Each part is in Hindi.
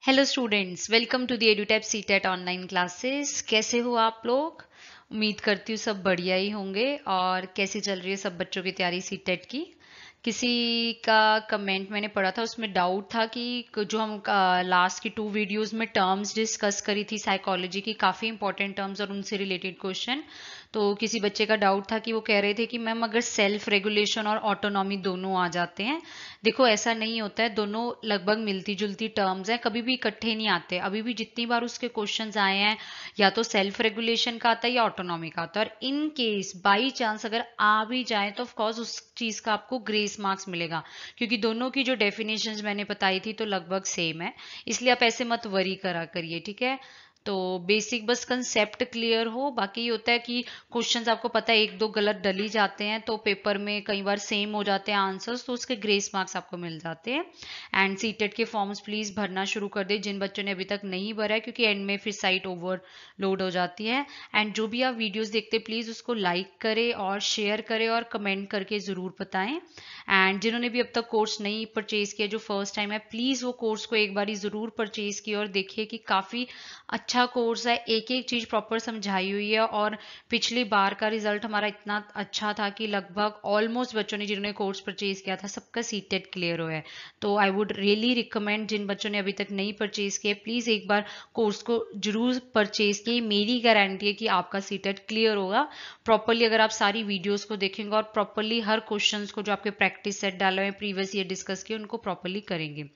Hello students, welcome to the Edutap CTET online classes. कैसे हो आप लोग? उम्मीद करती हूँ सब बढ़िया ही होंगे। और कैसी चल रही है सब बच्चों की तैयारी सीटेट की? किसी का कमेंट मैंने पढ़ा था, उसमें डाउट था कि जो हम लास्ट की 2 वीडियोस में टर्म्स डिस्कस करी थी साइकोलॉजी की, काफ़ी इंपॉर्टेंट टर्म्स और उनसे रिलेटेड क्वेश्चन। तो किसी बच्चे का डाउट था कि वो कह रहे थे कि मैम अगर सेल्फ रेगुलेशन और ऑटोनॉमी दोनों आ जाते हैं। देखो ऐसा नहीं होता है, दोनों लगभग मिलती जुलती टर्म्स हैं, कभी भी इकट्ठे नहीं आते। अभी भी जितनी बार उसके क्वेश्चंस आए हैं या तो सेल्फ रेगुलेशन का आता है या ऑटोनॉमी का आता है। और इन केस बाई चांस अगर आ भी जाए तो ऑफकोर्स उस चीज का आपको ग्रेस मार्क्स मिलेगा, क्योंकि दोनों की जो डेफिनेशंस मैंने बताई थी तो लगभग सेम है। इसलिए आप ऐसे मत वरी करा करिए, ठीक है? तो बेसिक बस कंसेप्ट क्लियर हो। बाकी ये होता है कि क्वेश्चंस आपको पता है एक दो गलत डल ही जाते हैं, तो पेपर में कई बार सेम हो जाते हैं आंसर्स, तो उसके ग्रेस मार्क्स आपको मिल जाते हैं। एंड सीटेट के फॉर्म्स प्लीज भरना शुरू कर दे जिन बच्चों ने अभी तक नहीं भरा है, क्योंकि एंड में फिर साइट ओवरलोड हो जाती है। एंड जो भी आप वीडियोस देखते प्लीज उसको लाइक करें और शेयर करें और कमेंट करके जरूर बताएं। एंड जिन्होंने भी अब तक कोर्स नहीं परचेज किया, जो फर्स्ट टाइम है, प्लीज वो कोर्स को एक बार जरूर परचेज किया और देखिए कि काफी अच्छा कोर्स है, एक एक चीज प्रॉपर समझाई हुई है। और पिछली बार का रिजल्ट हमारा इतना अच्छा था कि लगभग ऑलमोस्ट बच्चों ने जिन्होंने कोर्स परचेज किया था सबका सीटेट क्लियर हुआ है। तो आई वुड रियली रिकमेंड जिन बच्चों ने अभी तक नहीं परचेज किया, प्लीज एक बार कोर्स को जरूर परचेज किए। मेरी गारंटी है कि आपका सीटेट क्लियर होगा प्रॉपरली अगर आप सारी वीडियोस को देखेंगे और प्रॉपरली हर क्वेश्चन को जो आपके प्रैक्टिस सेट डाले हुए प्रीवियस ईयर डिस्कस किए उनको प्रॉपरली करेंगे।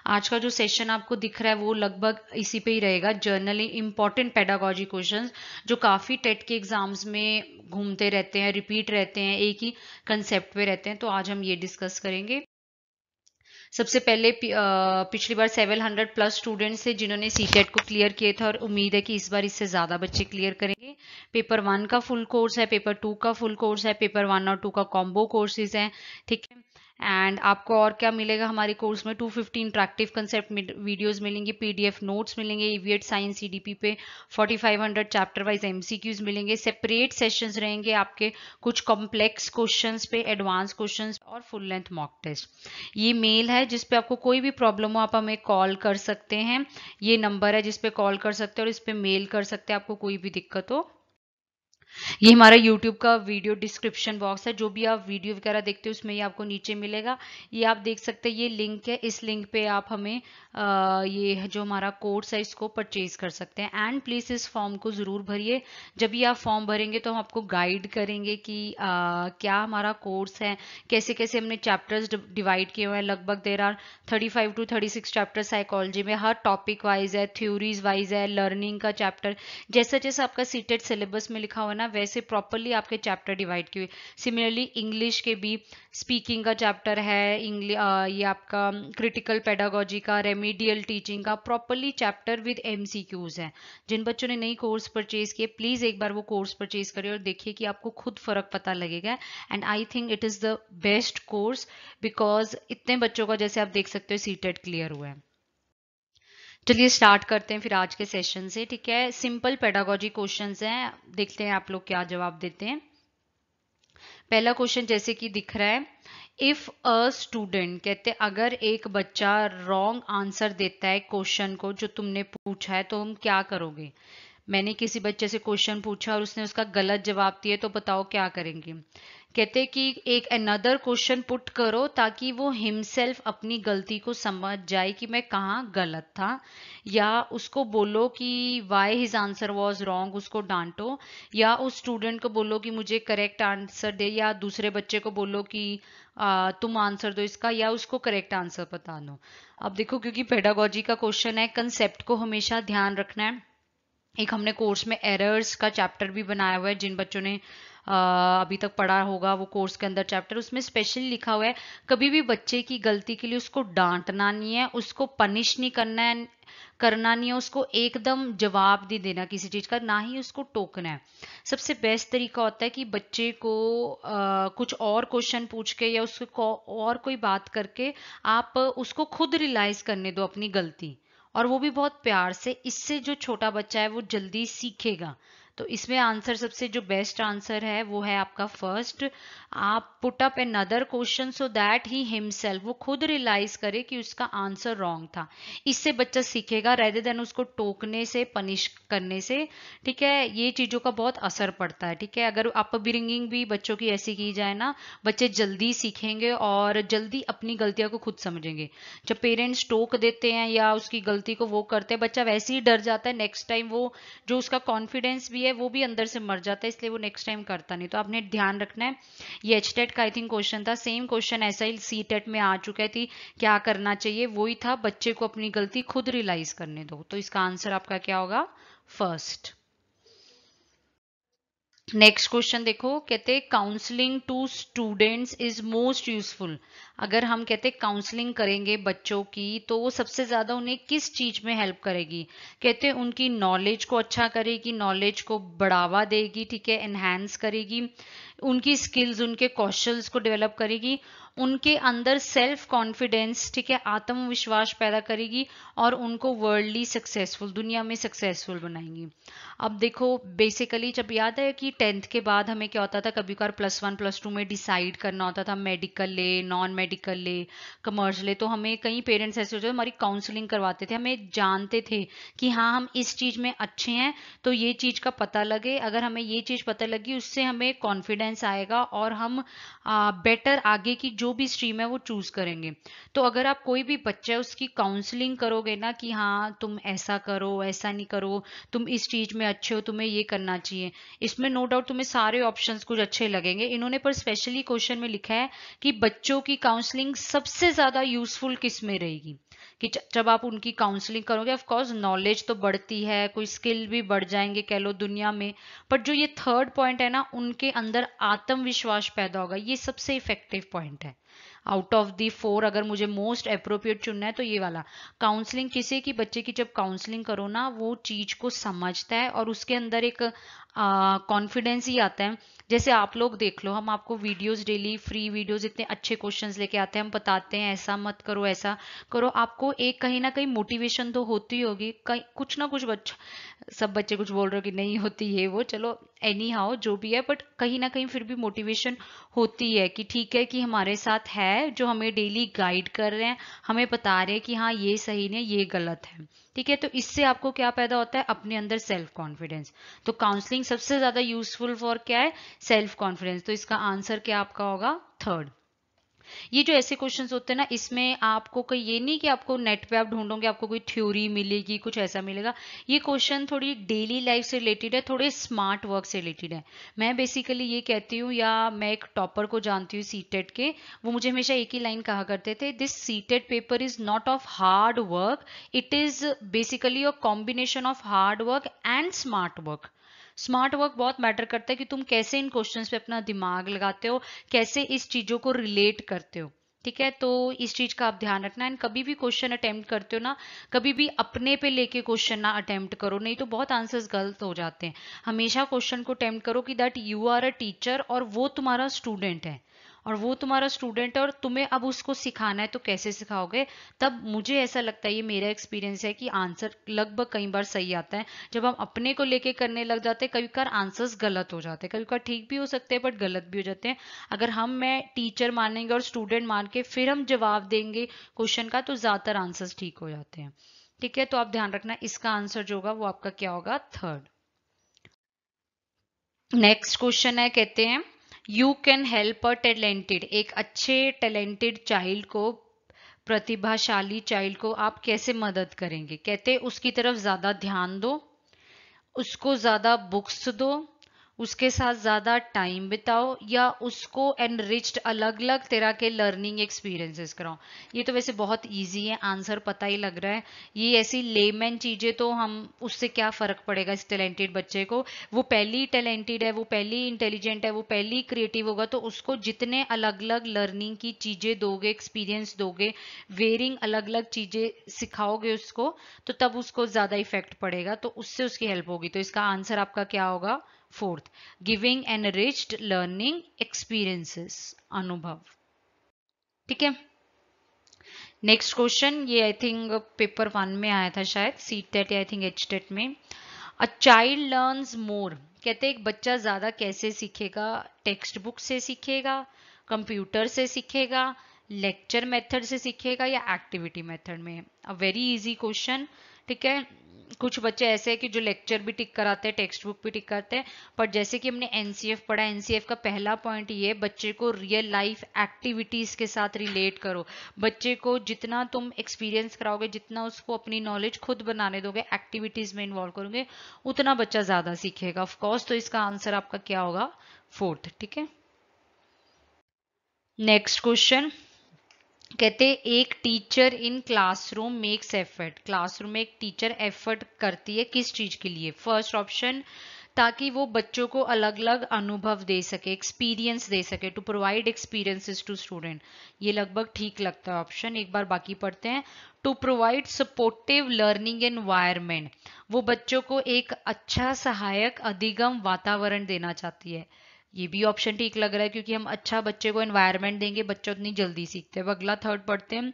आज का जो सेशन आपको दिख रहा है वो लगभग इसी पे ही रहेगा, जर्नली इंपॉर्टेंट पेडागोजी क्वेश्चंस जो काफी टेट के एग्जाम्स में घूमते रहते हैं, रिपीट रहते हैं, एक ही कंसेप्ट पे रहते हैं। तो आज हम ये डिस्कस करेंगे। सबसे पहले पिछली बार 700 प्लस स्टूडेंट्स थे जिन्होंने सीटेट को क्लियर किए थे, और उम्मीद है कि इस बार इससे ज्यादा बच्चे क्लियर करेंगे। पेपर 1 का फुल कोर्स है, पेपर 2 का फुल कोर्स है, पेपर 1 और 2 का कॉम्बो कोर्सेज हैं, ठीक है? एंड आपको और क्या मिलेगा हमारे कोर्स में? 250 इंटरेक्टिव कंसेप्ट वीडियोस मिलेंगी, पीडीएफ नोट्स मिलेंगे, ईवीएट साइंस सीडीपी पे 4500 चैप्टर वाइज एमसीक्यूज मिलेंगे, सेपरेट सेशंस रहेंगे आपके, कुछ कॉम्प्लेक्स क्वेश्चंस पे, एडवांस क्वेश्चंस और फुल लेंथ मॉक टेस्ट। ये मेल है जिस पे आपको कोई भी प्रॉब्लम हो आप हमें कॉल कर सकते हैं। ये नंबर है जिस पे कॉल कर सकते हैं और इस पे मेल कर सकते हैं आपको कोई भी दिक्कत हो। ये हमारा YouTube का वीडियो डिस्क्रिप्शन बॉक्स है, जो भी आप वीडियो वगैरह देखते हो उसमें ये आपको नीचे मिलेगा। ये आप देख सकते हैं, ये लिंक है, इस लिंक पे आप हमें ये जो हमारा कोर्स है इसको परचेज कर सकते हैं। एंड प्लीज इस फॉर्म को जरूर भरिए। जब भी आप फॉर्म भरेंगे तो हम आपको गाइड करेंगे कि क्या हमारा कोर्स है, कैसे कैसे हमने चैप्टर्स डिवाइड किए हुए हैं। लगभग there are 35 to 36 chapter psychology में, हर टॉपिक वाइज है, थ्योरीज वाइज है, लर्निंग का चैप्टर, जैसा जैसा आपका सीटेट सिलेबस में लिखा हुआ ना वैसे प्रॉपरली आपके चैप्टर डिवाइड किए हुए। सिमिलरली इंग्लिश के भी स्पीकिंग का चैप्टर है, ये आपका क्रिटिकल पेडागोजी का, रेमीडियल टीचिंग का, प्रॉपरली चैप्टर विद एमसीक्यूज है। जिन बच्चों ने नई कोर्स परचेज किए प्लीज एक बार वो कोर्स परचेज करिए और देखिए कि आपको खुद फर्क पता लगेगा। And I think it is the best course, because इतने बच्चों का जैसे आप देख सकते हो सीटेट क्लियर हुआ है। चलिए स्टार्ट करते हैं फिर आज के सेशन से, ठीक है? सिंपल पेडागोजी क्वेश्चंस हैं, देखते हैं आप लोग क्या जवाब देते हैं। पहला क्वेश्चन जैसे कि दिख रहा है, इफ अ स्टूडेंट, कहते अगर एक बच्चा रॉन्ग आंसर देता है क्वेश्चन को जो तुमने पूछा है तो हम क्या करोगे? मैंने किसी बच्चे से क्वेश्चन पूछा और उसने उसका गलत जवाब दिया, तो बताओ क्या करेंगे? कहते कि एक अनदर क्वेश्चन पुट करो ताकि वो हिमसेल्फ अपनी गलती को समझ जाए कि मैं कहाँ गलत था, या उसको बोलो कि why his answer was wrong, उसको डांटो, या उस स्टूडेंट को बोलो कि मुझे करेक्ट आंसर दे, या दूसरे बच्चे को बोलो कि तुम आंसर दो इसका, या उसको करेक्ट आंसर बता दो। अब देखो, क्योंकि पेडागोजी का क्वेश्चन है, कंसेप्ट को हमेशा ध्यान रखना है। एक हमने कोर्स में एरर्स का चैप्टर भी बनाया हुआ है, जिन बच्चों ने अभी तक पढ़ा होगा वो कोर्स के अंदर चैप्टर, उसमें स्पेशली लिखा हुआ है कभी भी बच्चे की गलती के लिए उसको डांटना नहीं है, उसको पनिश नहीं करना नहीं है, उसको एकदम जवाब नहीं देना किसी चीज का, ना ही उसको टोकना है। सबसे बेस्ट तरीका होता है कि बच्चे को कुछ और क्वेश्चन पूछ के या उसको और कोई बात करके आप उसको खुद रियलाइज करने दो अपनी गलती, और वो भी बहुत प्यार से। इससे जो छोटा बच्चा है वो जल्दी सीखेगा। तो इसमें आंसर सबसे जो बेस्ट आंसर है वो है आपका फर्स्ट। आप put up another question so that he himself, वो खुद रियलाइज करे कि उसका आंसर रॉन्ग था। इससे बच्चा सीखेगा रेदर देन उसको टोकने से, पनिश करने से। ठीक है, ये चीजों का बहुत असर पड़ता है। ठीक है, अगर अपब्रिंगिंग भी बच्चों की ऐसी की जाए ना, बच्चे जल्दी सीखेंगे और जल्दी अपनी गलतियों को खुद समझेंगे। जब पेरेंट्स टोक देते हैं या उसकी गलती को वो करते हैं, बच्चा वैसे ही डर जाता है, नेक्स्ट टाइम वो जो उसका कॉन्फिडेंस भी है वो भी अंदर से मर जाता है, इसलिए वो नेक्स्ट टाइम करता नहीं। तो आपने ध्यान रखना है। ये एचटेट का आई थिंक क्वेश्चन था, सेम क्वेश्चन ऐसा ही सीटेट में आ चुका थी। क्या करना चाहिए, वही था, बच्चे को अपनी गलती खुद रियलाइज करने दो। तो इसका आंसर आपका क्या होगा, फर्स्ट। नेक्स्ट क्वेश्चन देखो, कहते counselling to students is most useful. अगर हम कहते काउंसलिंग करेंगे बच्चों की तो वो सबसे ज्यादा उन्हें किस चीज में हेल्प करेगी। कहते उनकी नॉलेज को अच्छा करेगी, नॉलेज को बढ़ावा देगी, ठीक है, एनहांस करेगी, उनकी स्किल्स, उनके कौशल्स को डेवलप करेगी, उनके अंदर सेल्फ कॉन्फिडेंस, ठीक है, आत्मविश्वास पैदा करेगी, और उनको वर्ल्डली सक्सेसफुल, दुनिया में सक्सेसफुल बनाएंगी। अब देखो बेसिकली जब याद है कि 10th के बाद हमें क्या होता था, कभी कभार +1 +2 में डिसाइड करना होता था मेडिकल ले, नॉन मेडिकल ले, कमर्स ले, तो हमें कई पेरेंट्स ऐसे होते थे हमारी काउंसलिंग करवाते थे, हमें जानते थे कि हाँ हम इस चीज में अच्छे हैं, तो ये चीज का पता लगे, अगर हमें ये चीज पता लगी उससे हमें कॉन्फिडेंस आएगा और हम बेटर आगे की जो भी स्ट्रीम है वो चूज करेंगे। तो अगर आप कोई भी बच्चा है उसकी काउंसलिंग करोगे ना कि हाँ तुम ऐसा करो, ऐसा नहीं करो, तुम इस चीज में अच्छे हो, तुम्हें ये करना चाहिए, इसमें नो डाउट तुम्हें सारे ऑप्शंस कुछ अच्छे लगेंगे। इन्होंने पर स्पेशली क्वेश्चन में लिखा है कि बच्चों की काउंसलिंग सबसे ज्यादा यूजफुल किस में रहेगी, कि जब आप उनकी काउंसलिंग करोगे, ऑफ कोर्स नॉलेज तो बढ़ती है, कोई स्किल भी बढ़ जाएंगे कह लो दुनिया में, पर जो ये थर्ड पॉइंट है ना, उनके अंदर आत्मविश्वास पैदा होगा, ये सबसे इफेक्टिव पॉइंट है। आउट ऑफ दी 4 अगर मुझे मोस्ट अप्रोप्रिएट चुनना है तो ये वाला। काउंसलिंग किसी की बच्चे की जब काउंसलिंग करो ना, वो चीज को समझता है और उसके अंदर एक कॉन्फिडेंस ही आता है। जैसे आप लोग देख लो, हम आपको वीडियोस डेली फ्री वीडियोस इतने अच्छे क्वेश्चंस लेके आते हैं, हम बताते हैं ऐसा मत करो, ऐसा करो, आपको एक कहीं ना कहीं मोटिवेशन तो होती होगी, कहीं कुछ ना कुछ बच्चा, सब बच्चे कुछ बोल रहे हो कि नहीं होती है वो, चलो एनी हाउ जो भी है, बट कहीं ना कहीं फिर भी मोटिवेशन होती है कि ठीक है कि हमारे साथ है जो हमें डेली गाइड कर रहे हैं, हमें बता रहे हैं कि हाँ ये सही नहीं, ये गलत है। ठीक है, तो इससे आपको क्या पैदा होता है, अपने अंदर सेल्फ कॉन्फिडेंस। तो काउंसलिंग सबसे ज्यादा यूजफुल फॉर क्या है, सेल्फ कॉन्फिडेंस। तो इसका आंसर क्या आपका होगा, थर्ड। ये जो ऐसे क्वेश्चंस होते हैं ना, इसमें आपको कोई ये नहीं कि आपको नेट पे आप ढूंढोगे आपको कोई थ्योरी मिलेगी, कुछ ऐसा मिलेगा। ये क्वेश्चन थोड़ी डेली लाइफ से रिलेटेड है, थोड़े स्मार्ट वर्क से रिलेटेड है। मैं बेसिकली ये कहती हूँ, या मैं एक टॉपर को जानती हूँ सीटेट के, वो मुझे हमेशा एक ही लाइन कहा करते थे, this CTET paper is not of hard work, it is basically a combination of hard work and smart work. Smart work बहुत मैटर करता है कि तुम कैसे इन क्वेश्चंस पे अपना दिमाग लगाते हो, कैसे इस चीजों को रिलेट करते हो। ठीक है, तो इस चीज का आप ध्यान रखना। एंड कभी भी क्वेश्चन अटेम्प्ट करते हो ना, कभी भी अपने पे लेके क्वेश्चन ना अटेम्प्ट करो, नहीं तो बहुत आंसर्स गलत हो जाते हैं। हमेशा क्वेश्चन को अटेम्प्ट करो कि that you are a teacher और वो तुम्हारा स्टूडेंट है, और वो तुम्हारा स्टूडेंट है और तुम्हें अब उसको सिखाना है, तो कैसे सिखाओगे। तब मुझे ऐसा लगता है, ये मेरा एक्सपीरियंस है, कि आंसर लगभग कई बार सही आता है। जब हम अपने को लेके करने लग जाते हैं, कभी बार आंसर्स गलत हो जाते हैं, कभी बार ठीक भी हो सकते हैं बट गलत भी हो जाते हैं। अगर मैं टीचर मानेंगे और स्टूडेंट मान के फिर हम जवाब देंगे क्वेश्चन का, तो ज्यादातर आंसर्स ठीक हो जाते हैं। ठीक है, तो आप ध्यान रखना, इसका आंसर जो होगा वो आपका क्या होगा, थर्ड। नेक्स्ट क्वेश्चन है, कहते हैं you can help a talented, एक अच्छे टैलेंटेड चाइल्ड को, प्रतिभाशाली चाइल्ड को आप कैसे मदद करेंगे। कहते उसकी तरफ ज्यादा ध्यान दो, उसको ज्यादा बुक्स दो, उसके साथ ज्यादा टाइम बिताओ, या उसको एनरिच्ड अलग अलग तरह के लर्निंग एक्सपीरियंसेस कराओ। ये तो वैसे बहुत इजी है, आंसर पता ही लग रहा है। ये ऐसी लेमैन चीजें, तो हम उससे क्या फर्क पड़ेगा इस टैलेंटेड बच्चे को। वो पहली टैलेंटेड है, वो पहली इंटेलिजेंट है, वो पहली क्रिएटिव होगा, तो उसको जितने अलग अलग लर्निंग की चीजें दोगे, एक्सपीरियंस दोगे, वेरिंग अलग अलग चीजें सिखाओगे उसको, तो तब उसको ज्यादा इफेक्ट पड़ेगा, तो उससे उसकी हेल्प होगी। तो इसका आंसर आपका क्या होगा, fourth, giving enriched learning experiences, अनुभव। ठीक है, नेक्स्ट क्वेश्चन, ये आई थिंक पेपर 1 में आया था शायद, सी टेट या आई थिंक एच टेट में। अ चाइल्ड लर्न्स मोर, कहते हैं एक बच्चा ज़्यादा कैसे सीखेगा, टेक्स्ट बुक से सीखेगा, कंप्यूटर से सीखेगा, लेक्चर मेथड से सीखेगा या एक्टिविटी मेथड में। अ वेरी इजी क्वेश्चन, ठीक है। कुछ बच्चे ऐसे हैं कि जो लेक्चर भी टिक कराते हैं, टेक्स्ट बुक भी टिक कराते हैं, पर जैसे कि हमने एनसीएफ पढ़ा, एनसीएफ का पहला पॉइंट ये, बच्चे को रियल लाइफ एक्टिविटीज के साथ रिलेट करो। बच्चे को जितना तुम एक्सपीरियंस कराओगे, जितना उसको अपनी नॉलेज खुद बनाने दोगे, एक्टिविटीज में इन्वॉल्व करोगे, उतना बच्चा ज्यादा सीखेगा ऑफ कोर्स। तो इसका आंसर आपका क्या होगा, फोर्थ, ठीक है। नेक्स्ट क्वेश्चन कहते एक teacher in classroom makes effort, classroom में एक टीचर एफर्ट करती है किस चीज के लिए। फर्स्ट ऑप्शन, ताकि वो बच्चों को अलग अलग अनुभव दे सके, एक्सपीरियंस दे सके, to provide experiences to student. ये लगभग ठीक लगता है ऑप्शन, एक बार बाकी पढ़ते हैं। To provide supportive learning environment, वो बच्चों को एक अच्छा सहायक अधिगम वातावरण देना चाहती है। ये भी ऑप्शन ठीक लग रहा है, क्योंकि हम अच्छा बच्चे को एनवायरनमेंट देंगे, बच्चा उतनी जल्दी सीखते हैं। अगला थर्ड पढ़ते हैं।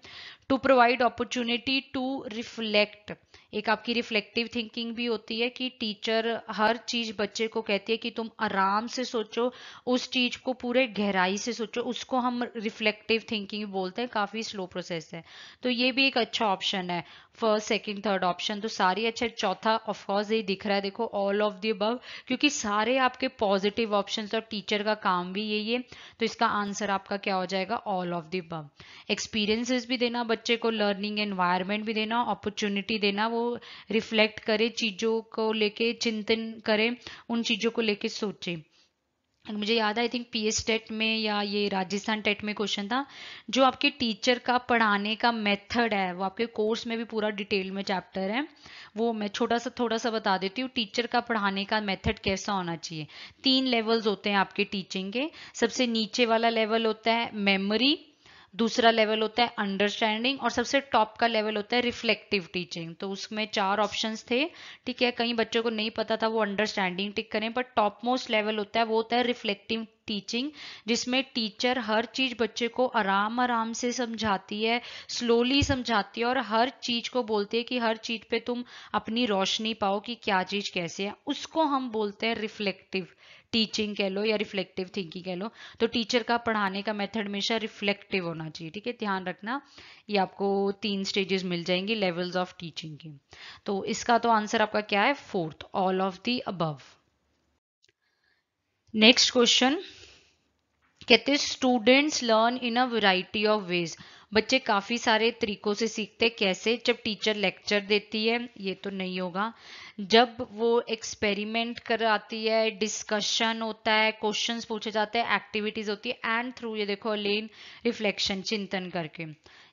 To provide opportunity to reflect, एक आपकी रिफ्लेक्टिव थिंकिंग भी होती है कि टीचर हर चीज बच्चे को कहती है कि तुम आराम से सोचो, उस चीज को पूरे गहराई से सोचो, उसको हम रिफ्लेक्टिव थिंकिंग बोलते हैं, काफी स्लो प्रोसेस है। तो ये भी एक अच्छा ऑप्शन है, फर्स्ट सेकंड थर्ड ऑप्शन तो सारी अच्छा। चौथा ऑफकोर्स ये दिख रहा है, देखो ऑल ऑफ द अबव, क्योंकि सारे आपके पॉजिटिव ऑप्शंस और टीचर का काम भी यही है। तो इसका आंसर आपका क्या हो जाएगा, all of the above. Experiences भी देना बच्चे को, लर्निंग एनवायरनमेंट भी देना, अपॉर्चुनिटी देना, वो रिफ्लेक्ट करे, चीजों को लेके चिंतन करे, उन चीजों को लेके सोचे। मुझे याद है, आई थिंक पीएस टेट में या ये राजस्थान टेट में क्वेश्चन था, जो आपके टीचर का पढ़ाने का मेथड है, वो आपके कोर्स में भी पूरा डिटेल में चैप्टर है, वो मैं थोड़ा सा बता देती हूँ। टीचर का पढ़ाने का मेथड कैसा होना चाहिए। 3 लेवल्स होते हैं आपके टीचिंग के। सबसे नीचे वाला लेवल होता है मेमोरी, दूसरा लेवल होता है अंडरस्टैंडिंग, और सबसे टॉप का लेवल होता है रिफ्लेक्टिव टीचिंग। तो उसमें 4 ऑप्शंस थे, ठीक है। कई बच्चों को नहीं पता था, वो अंडरस्टैंडिंग टिक करें, पर टॉप मोस्ट लेवल होता है वो होता है रिफ्लेक्टिव टीचिंग, जिसमें टीचर हर चीज बच्चे को आराम आराम से समझाती है, स्लोली समझाती है, और हर चीज को बोलती है कि हर चीज पे तुम अपनी रोशनी पाओ कि क्या चीज कैसे है। उसको हम बोलते हैं रिफ्लेक्टिव टीचिंग कह लो या रिफ्लेक्टिव थिंकिंग कह लो। तो टीचर का पढ़ाने का मेथड हमेशा रिफ्लेक्टिव होना चाहिए, ठीक है, ध्यान रखना। ये आपको 3 स्टेजेस मिल जाएंगी लेवल्स ऑफ टीचिंग की। तो इसका तो आंसर आपका क्या है, fourth, all of the above. Next question कहते हैं students learn in a variety of ways, बच्चे काफी सारे तरीकों से सीखते हैं। कैसे, जब टीचर लेक्चर देती है, ये तो नहीं होगा, जब वो एक्सपेरिमेंट कराती है, डिस्कशन होता है, क्वेश्चंस पूछे जाते हैं, एक्टिविटीज होती है, एंड थ्रू, ये देखो अलेन रिफ्लेक्शन, चिंतन करके।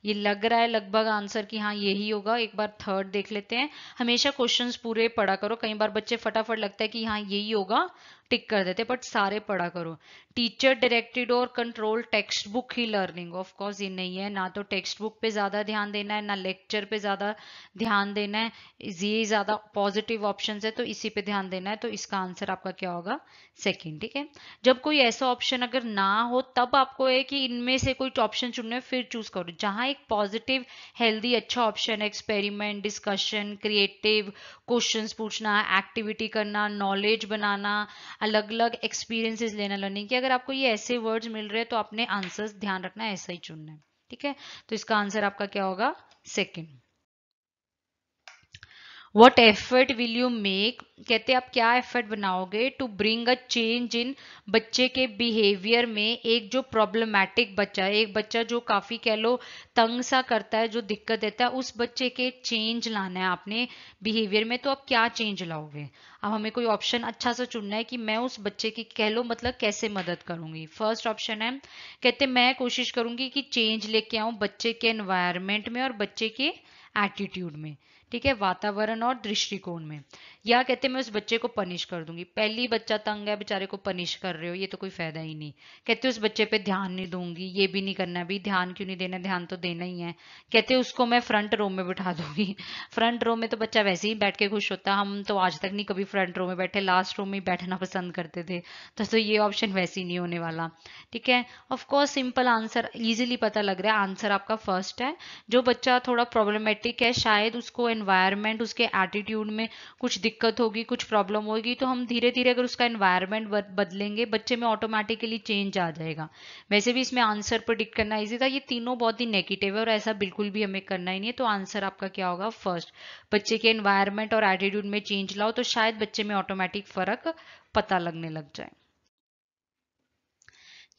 ये लग रहा है लगभग आंसर कि हाँ यही होगा। एक बार थर्ड देख लेते हैं। हमेशा क्वेश्चंस पूरे पढ़ा करो, कई बार बच्चे फटाफट लगता है कि हाँ यही होगा, टिक कर देते, बट सारे पढ़ा करो। टीचर डायरेक्टेड और control text book he learning, of course ये नहीं है, ना तो टेक्स्ट बुक पे ज्यादा ध्यान देना है, ना लेक्चर पे ज्यादा ध्यान देना है, ये ज्यादा पॉजिटिव ऑप्शन है, तो इसी पे ध्यान देना है। तो इसका आंसर आपका क्या होगा, सेकंड, ठीक है। जब कोई ऐसा ऑप्शन अगर ना हो, तब आपको है कि इनमें से कोई ऑप्शन चुनना है, फिर चूज करो। जहां एक पॉजिटिव हेल्दी अच्छा option, experiment, discussion, creative, questions पूछना, एक्टिविटी करना, नॉलेज बनाना, अलग अलग एक्सपीरियंसेस लेना लर्निंग के, अगर आपको ये ऐसे वर्ड्स मिल रहे हैं तो आपने आंसर्स ध्यान रखना है, ऐसा ही चुनना है, ठीक है। तो इसका आंसर आपका क्या होगा, second. What effort will you make, कहते हैं आप क्या एफर्ट बनाओगे to bring a change in, बच्चे के बिहेवियर में। एक जो प्रॉब्लमैटिक बच्चा है, एक बच्चा जो काफी कह लो तंग सा करता है, जो दिक्कत देता है, उस बच्चे के चेंज लाना है आपने बिहेवियर में। तो आप क्या चेंज लाओगे। अब हमें कोई ऑप्शन अच्छा सा चुनना है कि मैं उस बच्चे की कह लो मतलब कैसे मदद करूंगी। फर्स्ट ऑप्शन है, कहते मैं कोशिश करूंगी कि चेंज लेके आऊं बच्चे के एनवायरमेंट में और बच्चे के एटीट्यूड में, ठीक है, वातावरण और दृष्टिकोण में। या कहते मैं उस बच्चे को पनिश कर दूंगी, पहली बच्चा तंग है, बेचारे को पनिश कर रहे हो, ये तो कोई फायदा ही नहीं। कहते उस बच्चे पे ध्यान नहीं दूंगी, ये भी नहीं करना, भी ध्यान क्यों नहीं देना, ध्यान तो देना ही है। कहते उसको मैं फ्रंट रो में बिठा दूंगी, फ्रंट रो में तो बच्चा वैसे ही बैठ के खुश होता, हम तो आज तक नहीं कभी फ्रंट रो में बैठे, लास्ट रो में ही बैठना पसंद करते थे। तो ये ऑप्शन वैसे ही नहीं होने वाला, ठीक है। ऑफकोर्स सिंपल आंसर इजीली पता लग रहा है, आंसर आपका फर्स्ट है। जो बच्चा थोड़ा प्रॉब्लमेटिक एनर्जेटिक है, शायद उसको एनवायरनमेंट, उसके एटीट्यूड में कुछ दिक्कत होगी, कुछ प्रॉब्लम होगी, तो हम धीरे धीरे अगर उसका एनवायरनमेंट बदलेंगे बच्चे में ऑटोमेटिकली चेंज आ जाएगा। वैसे भी इसमें आंसर प्रेडिक्ट करना इजी था, ये तीनों बहुत ही नेगेटिव है और ऐसा बिल्कुल भी हमें करना ही नहीं है। तो आंसर आपका क्या होगा? फर्स्ट, बच्चे के एनवायरनमेंट और एटीट्यूड में चेंज लाओ तो शायद बच्चे में ऑटोमेटिक फर्क पता लगने लग जाए।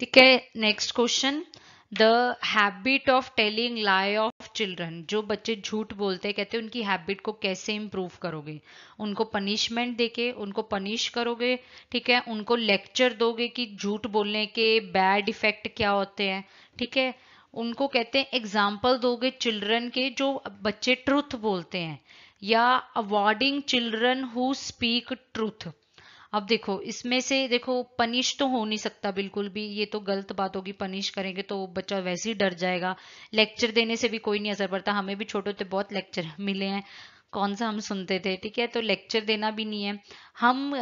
ठीक है, next question, the habit of telling lie of children, जो बच्चे झूठ बोलते हैं, कहते हैं उनकी हैबिट को कैसे इंप्रूव करोगे? उनको पनिशमेंट देके उनको पनिश करोगे, ठीक है, उनको लेक्चर दोगे कि झूठ बोलने के बैड इफेक्ट क्या होते हैं, ठीक है, उनको कहते हैं एग्जाम्पल दोगे चिल्ड्रन के जो बच्चे ट्रुथ बोलते हैं, या awarding children who speak truth. अब देखो इसमें से देखो पनिश तो हो नहीं सकता बिल्कुल भी, ये तो गलत बात होगी, पनिश करेंगे तो बच्चा वैसे ही डर जाएगा। लेक्चर देने से भी कोई नहीं असर पड़ता, हमें भी छोटे होते बहुत लेक्चर मिले हैं, कौन सा हम सुनते थे, ठीक है, तो लेक्चर देना भी नहीं है। हम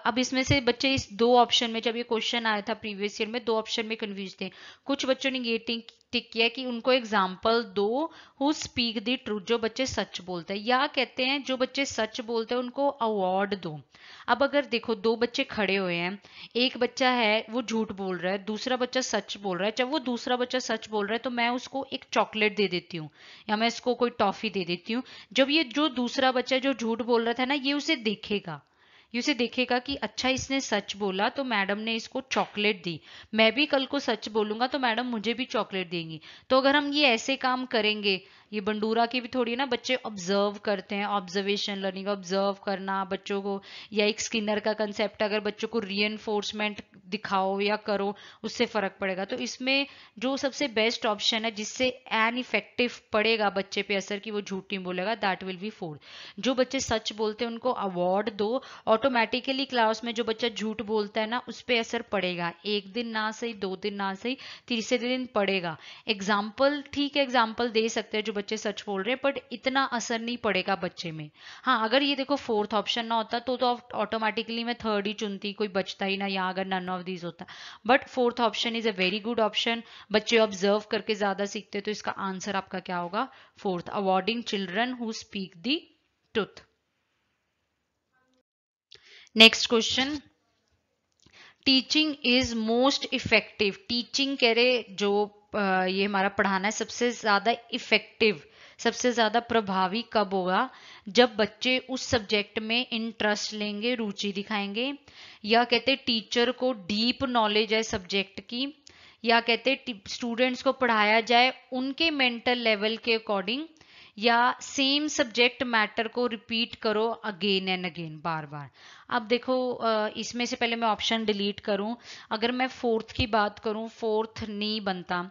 अब इसमें से बच्चे इस दो ऑप्शन में, जब ये क्वेश्चन आया था प्रीवियस ईयर में, दो ऑप्शन में कंफ्यूज थे। कुछ बच्चों ने ये टिक किया कि उनको एग्जाम्पल दो हु स्पीक द ट्रूथ, जो बच्चे सच बोलते हैं, या कहते हैं जो बच्चे सच बोलते हैं उनको अवार्ड दो। अब अगर देखो दो बच्चे खड़े हुए हैं, एक बच्चा है वो झूठ बोल रहा है, दूसरा बच्चा सच बोल रहा है, जब वो दूसरा बच्चा सच बोल रहा है तो मैं उसको एक चॉकलेट दे देती हूँ या मैं इसको कोई टॉफी दे देती हूँ। जब ये जो दूसरा बच्चा जो झूठ बोल रहा था ना, ये उसे देखेगा कि अच्छा इसने सच बोला तो मैडम ने इसको चॉकलेट दी, मैं भी कल को सच बोलूंगा तो मैडम मुझे भी चॉकलेट देंगी। तो अगर हम ये ऐसे काम करेंगे, ये बंडूरा की भी थोड़ी ना बच्चे ऑब्जर्व करते हैं, ऑब्जर्वेशन लर्निंग, ऑब्जर्व करना बच्चों को, या एक स्किनर का कंसेप्ट, अगर बच्चों को रीइंफोर्समेंट दिखाओ या करो उससे फर्क पड़ेगा। तो इसमें जो सबसे बेस्ट ऑप्शन है जिससे एन इफेक्टिव पड़ेगा बच्चे पे असर कि वो झूठ नहीं बोलेगा, दैट विल बी फोर्थ। जो बच्चे सच बोलते हैं उनको अवार्ड दो, ऑटोमेटिकली क्लास में जो बच्चा झूठ बोलता है ना उस पर असर पड़ेगा, एक दिन ना सही, दो दिन ना सही, तीसरे दिन पड़ेगा। एग्जाम्पल ठीक है, एग्जाम्पल दे सकते हैं जो बच्चे सच बोल रहे हैं, बट इतना असर नहीं पड़ेगा बच्चे में। हाँ, अगर ये देखो फोर्थ ऑप्शन ना होता तो ऑटोमेटिकली मैं थर्ड ही चुनती, कोई बचता ही ना यहाँ अगर नन ऑफ दीज होता। But fourth option is a very good option, बच्चे ऑब्जर्व करके ज्यादा सीखते, तो इसका आंसर आपका क्या होगा? Fourth, awarding children who speak the truth. Next question, teaching is most effective, teaching कह रहे जो ये हमारा पढ़ाना है सबसे ज्यादा इफेक्टिव, सबसे ज्यादा प्रभावी कब होगा? जब बच्चे उस सब्जेक्ट में इंटरेस्ट लेंगे, रुचि दिखाएंगे, या कहते टीचर को डीप नॉलेज है सब्जेक्ट की, या कहते स्टूडेंट्स को पढ़ाया जाए उनके मेंटल लेवल के अकॉर्डिंग, या सेम सब्जेक्ट मैटर को रिपीट करो अगेन एंड अगेन, बार बार। अब देखो इसमें से पहले मैं ऑप्शन डिलीट करूं, अगर मैं फोर्थ की बात करूं, फोर्थ नहीं बनता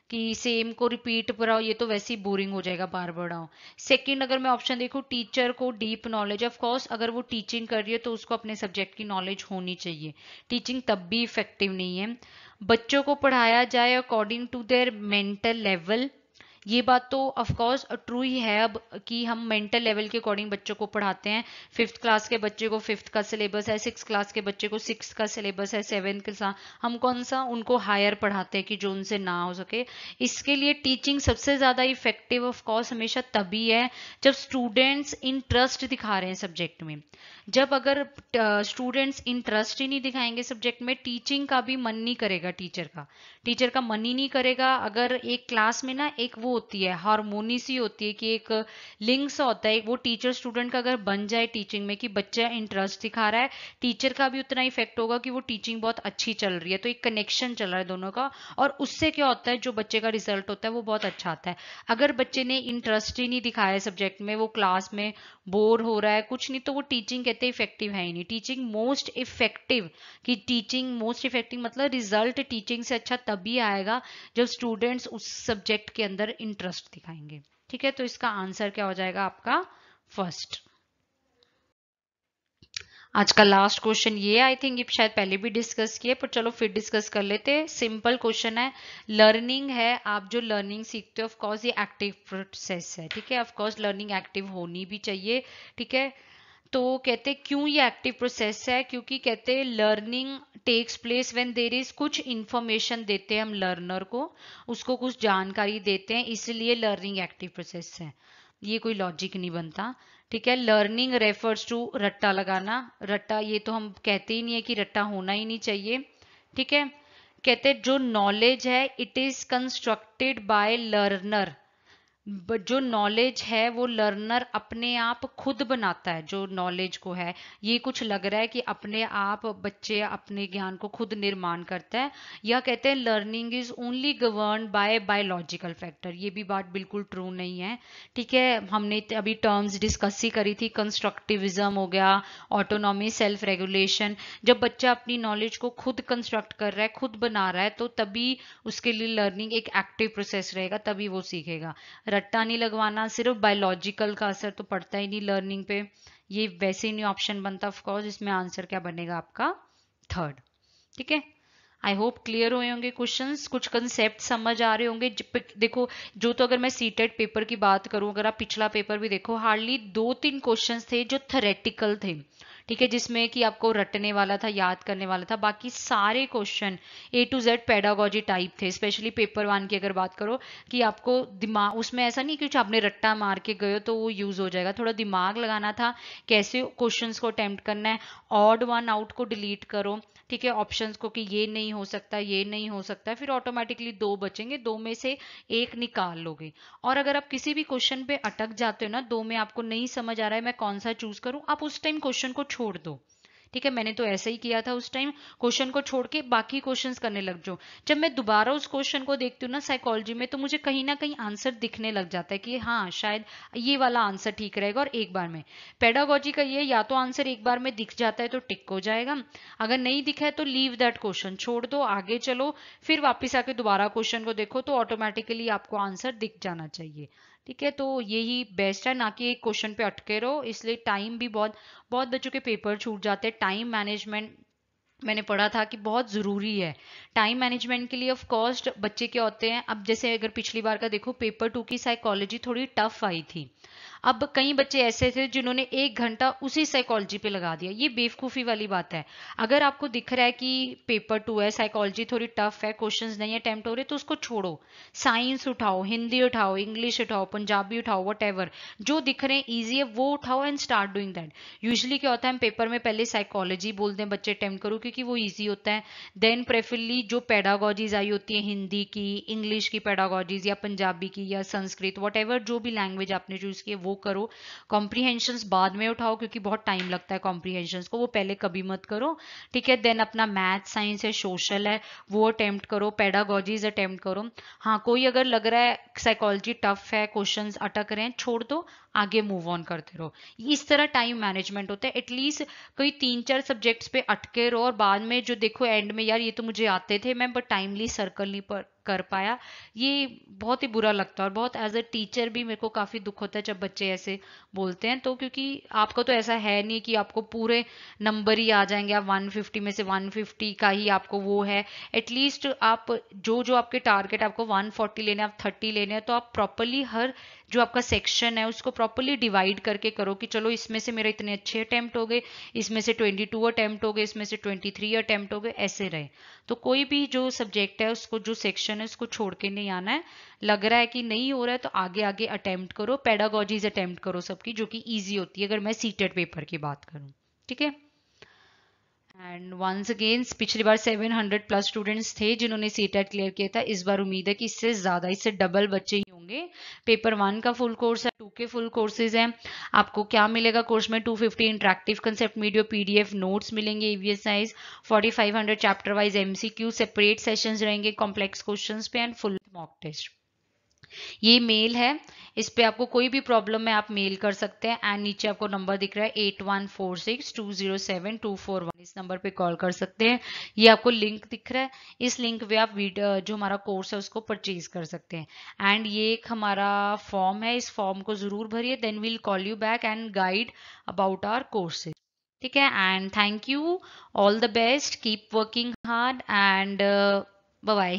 कि सेम को रिपीट पढ़ाओ, ये तो वैसे ही बोरिंग हो जाएगा बार बार पढ़ाओ। सेकंड, अगर मैं ऑप्शन देखूं टीचर को डीप नॉलेज, ऑफ कोर्स अगर वो टीचिंग कर रही है तो उसको अपने सब्जेक्ट की नॉलेज होनी चाहिए, टीचिंग तब भी इफेक्टिव नहीं है। बच्चों को पढ़ाया जाए according to their mental level, ये बात तो ऑफ कोर्स ट्रू ही है अब कि हम मेंटल लेवल के अकॉर्डिंग बच्चों को पढ़ाते हैं। फिफ्थ क्लास के बच्चे को फिफ्थ का सिलेबस है, सिक्स क्लास के बच्चे को सिक्स का सिलेबस है, सेवेंथ के साथ हम कौन सा उनको हायर पढ़ाते हैं कि जो उनसे ना हो सके। इसके लिए टीचिंग सबसे ज्यादा इफेक्टिव ऑफ कोर्स हमेशा तभी है जब स्टूडेंट्स इंटरेस्ट दिखा रहे हैं सब्जेक्ट में। जब अगर स्टूडेंट्स इंटरेस्ट ही नहीं दिखाएंगे सब्जेक्ट में, टीचिंग का भी मन नहीं करेगा, टीचर का मन ही नहीं करेगा। अगर एक क्लास में ना एक वो होती है हारमोनी सी होती है कि एक लिंक सा होता है, वो टीचर स्टूडेंट का अगर बन जाए टीचिंग में कि बच्चा इंटरेस्ट दिखा रहा है, टीचर का भी उतना इफेक्ट होगा कि वो टीचिंग बहुत अच्छी चल रही है, तो एक कनेक्शन चल रहा है दोनों का, और उससे क्या होता है जो बच्चे का रिजल्ट होता है वो बहुत अच्छा आता है। अगर बच्चे ने इंटरेस्ट ही नहीं दिखाया सब्जेक्ट में, वो क्लास में बोर हो रहा है कुछ नहीं, तो वो टीचिंग कहते इफेक्टिव है ही नहीं। टीचिंग मोस्ट इफेक्टिव, कि टीचिंग मोस्ट इफेक्टिव मतलब रिजल्ट टीचिंग से अच्छा तभी आएगा जब स्टूडेंट्स उस सब्जेक्ट के अंदर इंटरेस्ट दिखाएंगे। ठीक है, तो इसका आंसर क्या हो जाएगा आपका? फर्स्ट। आज का लास्ट क्वेश्चन ये, आई थिंक ये शायद पहले भी डिस्कस किए, पर चलो फिर डिस्कस कर लेते हैं। सिंपल क्वेश्चन है, लर्निंग है, आप जो लर्निंग सीखते हो ऑफ कोर्स ये एक्टिव प्रोसेस है, ठीक है, ऑफ कोर्स लर्निंग एक्टिव होनी भी चाहिए, ठीक है। तो कहते क्यों ये एक्टिव प्रोसेस है? क्योंकि कहते learning takes place when there is, कुछ इंफॉर्मेशन देते हैं हम लर्नर को, उसको कुछ जानकारी देते हैं, इसलिए लर्निंग एक्टिव प्रोसेस है। ये कोई लॉजिक नहीं बनता। ठीक है, लर्निंग रेफर्स टू रट्टा लगाना, रट्टा ये तो हम कहते ही नहीं है कि रट्टा होना ही नहीं चाहिए। ठीक है, कहते हैं जो नॉलेज है it is constructed by learner, जो नॉलेज है वो लर्नर अपने आप खुद बनाता है, जो नॉलेज को है ये कुछ लग रहा है कि अपने आप बच्चे अपने ज्ञान को खुद निर्माण करता है, या कहते हैं learning is only govern by biological factor, ये भी बात बिल्कुल ट्रू नहीं है। ठीक है, हमने अभी टर्म्स डिस्कस ही करी थी, कंस्ट्रक्टिविज्म हो गया, ऑटोनॉमी, सेल्फ रेगुलेशन। जब बच्चा अपनी नॉलेज को खुद कंस्ट्रक्ट कर रहा है, खुद बना रहा है, तो तभी उसके लिए लर्निंग एक एक्टिव प्रोसेस रहेगा, तभी वो सीखेगा। रट्टा नहीं लगवाना, सिर्फ बायोलॉजिकल का असर तो पड़ता ही नहीं लर्निंग पे, ये वैसे ही नहीं ऑप्शन बनता। ऑफ कोर्स इसमें आंसर क्या बनेगा आपका? थर्ड। ठीक है, आई होप क्लियर हुए होंगे क्वेश्चंस, कुछ कंसेप्ट समझ आ रहे होंगे। देखो, जो तो अगर मैं सीटेट पेपर की बात करूं, अगर आप पिछला पेपर भी देखो, हार्डली 2-3 क्वेश्चंस थे जो थेरेटिकल थे। ठीक है, जिसमें कि आपको रटने वाला था, याद करने वाला था, बाकी सारे question A to Z pedagogy type थे। स्पेशली पेपर 1 की अगर बात करो, कि आपको दिमाग, उसमें ऐसा नहीं कि आपने रट्टा मार के गए हो तो वो यूज हो जाएगा, थोड़ा दिमाग लगाना था, कैसे क्वेश्चंस को अटेम्प्ट करना है, ऑड वन आउट को डिलीट करो। ठीक है, ऑप्शंस को कि ये नहीं हो सकता, ये नहीं हो सकता, फिर ऑटोमेटिकली 2 बचेंगे, 2 में से 1 निकाल लोगे। और अगर आप किसी भी क्वेश्चन पे अटक जाते हो ना, 2 में आपको नहीं समझ आ रहा है मैं कौन सा चूज करूं, आप उस टाइम क्वेश्चन को छोड़ दो। ठीक है, मैंने तो ऐसा ही किया था उस टाइम, क्वेश्चन को छोड़ के बाकी क्वेश्चंस करने लग जाओ। जब मैं दोबारा उस क्वेश्चन को देखती हूँ ना साइकोलॉजी में, तो मुझे कहीं ना कहीं आंसर दिखने लग जाता है कि हाँ शायद ये वाला आंसर ठीक रहेगा, और एक बार में। पेडागोजी का ये, या तो आंसर एक बार में दिख जाता है तो टिक हो जाएगा, अगर नहीं दिखा है तो लीव दैट क्वेश्चन, छोड़ दो, आगे चलो, फिर वापस आके दोबारा क्वेश्चन को देखो, तो ऑटोमेटिकली आपको आंसर दिख जाना चाहिए। ठीक है, तो यही बेस्ट है, ना कि एक क्वेश्चन पे अटके रहो, इसलिए टाइम भी बहुत, बहुत बच्चों के पेपर छूट जाते हैं। टाइम मैनेजमेंट मैंने पढ़ा था कि बहुत ज़रूरी है। टाइम मैनेजमेंट के लिए ऑफ कोर्स बच्चे क्या होते हैं, अब जैसे अगर पिछली बार का देखो, पेपर 2 की साइकोलॉजी थोड़ी टफ आई थी। अब कई बच्चे ऐसे थे जिन्होंने 1 घंटा उसी साइकोलॉजी पे लगा दिया, ये बेवकूफ़ी वाली बात है। अगर आपको दिख रहा है कि पेपर 2 है, साइकोलॉजी थोड़ी टफ है, क्वेश्चंस नहीं अटेम्प्ट हो रहे, तो उसको छोड़ो, साइंस उठाओ, हिंदी उठाओ, इंग्लिश उठाओ, पंजाबी उठाओ, वट जो दिख रहे हैं ईजी है वो उठाओ and start doing that. Usually क्या होता है, हम पेपर में पहले साइकोलॉजी बोलते हैं बच्चे अटेम्प्ट करो, क्योंकि वो ईजी होता है। देन प्रेफरली जो पेडागोजीज आई होती है, हिंदी की, इंग्लिश की पेडागोजीज, या पंजाबी की, या संस्कृत, वट जो भी लैंग्वेज आपने चूज की है वो करो। कॉम्प्रीहेंशंस बाद में उठाओ, क्योंकि बहुत टाइम लगता है कॉम्प्रीहेंशंस को, वो पहले कभी मत करो। ठीक है, देन अपना मैथ, साइंस है, सोशल है, वो अटेम्प्ट करो, पेडागोजीज अटेम्प्ट करो। हाँ, कोई अगर लग रहा है साइकोलॉजी टफ है, क्वेश्चंस अटक रहे हैं, छोड़ दो, आगे मूव ऑन करते रहो। इस तरह टाइम मैनेजमेंट होता है। एटलीस्ट कोई 3-4 सब्जेक्ट्स पे अटके रहो, और बाद में जो देखो एंड में, यार ये तो मुझे आते थे मैं बट टाइमली सर्कल नहीं कर पाया, ये बहुत ही बुरा लगता है। और बहुत एज अ टीचर भी मेरे को काफ़ी दुख होता है जब बच्चे ऐसे बोलते हैं, तो क्योंकि आपका तो ऐसा है नहीं कि आपको पूरे नंबर ही आ जाएंगे, आप 150 में से 150 का ही आपको वो है। एटलीस्ट आप जो जो आपके टारगेट, आपको 140 लेने, आप 30 लेने हैं, तो आप प्रॉपरली हर जो आपका सेक्शन है उसको प्रॉपरली डिवाइड करके करो, कि चलो इसमें से मेरे इतने अच्छे अटेम्प्ट हो गए, इसमें से 22 अटेम्प्ट हो गए, इसमें से 23 अटेम्प्ट हो गए, ऐसे रहे। तो कोई भी जो सब्जेक्ट है उसको, जो सेक्शन है उसको छोड़ के नहीं आना है। लग रहा है कि नहीं हो रहा है तो आगे आगे अटेम्प्ट करो, पेडागोजीज अटेम्प्ट करो सबकी, जो कि ईजी होती है अगर मैं सीटेट पेपर की बात करूँ। ठीक है, एंड वंस अगेन पिछली बार 700 प्लस स्टूडेंट्स थे जिन्होंने सीटेट क्लियर किया था, इस बार उम्मीद है कि इससे ज़्यादा, इससे डबल बच्चे ही होंगे। पेपर 1 का फुल कोर्स है, 2 के फुल कोर्सेज हैं। आपको क्या मिलेगा कोर्स में? 250 interactive concept video, PDF notes मिलेंगे, EVS size, 4500 chapter wise MCQ, separate sessions रहेंगे कॉम्प्लेक्स क्वेश्चंस पे, एंड फुल मॉक टेस्ट। ये मेल है, इस पे आपको कोई भी प्रॉब्लम है आप मेल कर सकते हैं, एंड नीचे आपको नंबर दिख रहा है 8146207241, इस नंबर पे कॉल कर सकते हैं। ये आपको लिंक दिख रहा है, इस लिंक पे आप वीडियो जो हमारा कोर्स है उसको परचेज कर सकते हैं। एंड ये एक हमारा फॉर्म है, इस फॉर्म को जरूर भरिए, then we'll call you back and guide about our courses. ठीक है, and thank you, all the best, keep working hard, and bye bye.